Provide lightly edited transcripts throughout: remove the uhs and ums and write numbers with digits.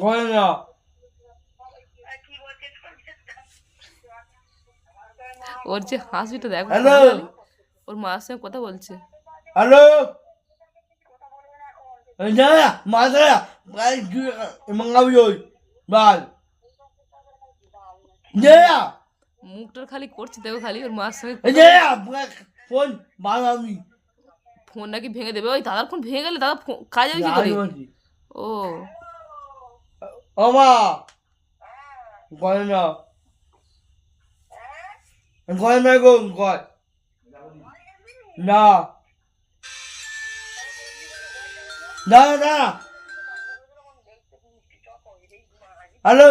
করে না। ওর যে হাসিটা দেখো, হ্যালো ওর মার সঙ্গে কথা বলছে। হ্যালো যা মাথা মাঙ্গাবি ওই বাল মুখটার খালি করছে দেখো, খালি ওর মার সঙ্গে ফোন বাঙামি ফোন নাকি ভেঙে দেবে। ওই দাদার ফোন ভেঙে গেলে দাদা কাজ হবে কি করে? ও মা করে না করে না গো কয় না না না। হ্যালো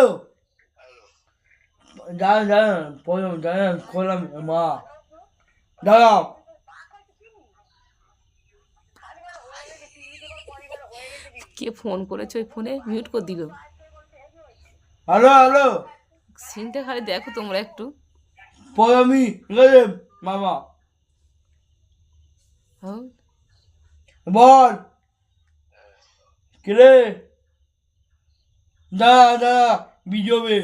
দাঁড়ান দাঁড়ান পড়লাম দাঁড়ান করলাম মা দাঁড়াও। কে ফোন করেছে? ওই ফোনে মিউট করে দিল। হ্যালো হ্যালো সিনটা খালি দেখো তোমরা একটু। পড়ামি মামা হ্যাঁ বল কেলে দাঁড়া দাঁড়া ভিডিওবে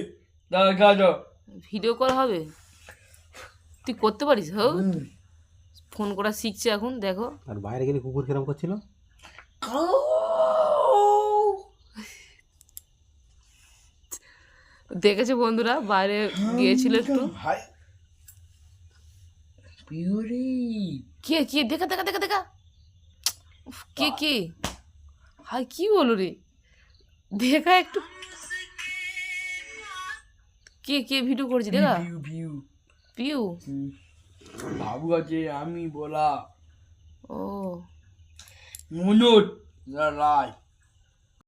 দাঁড়া কাজ ভিডিও করা হবে? তুই করতে পারিস? হ্যাঁ ফোন করা শিখছে এখন দেখো। আর বাইরে গেলে কুকুর কিরম করছিল? দেখেছে বন্ধুরা, বাইরে গিয়েছিল একটু। কে কে দেখা দেখা দেখা দেখা কে কে হাই কি বলো রে, দেখা একটু কে কে ভিডিও করেছে দেখা। পিউ বাবু আছে আমি বলা ও মনোজ রায়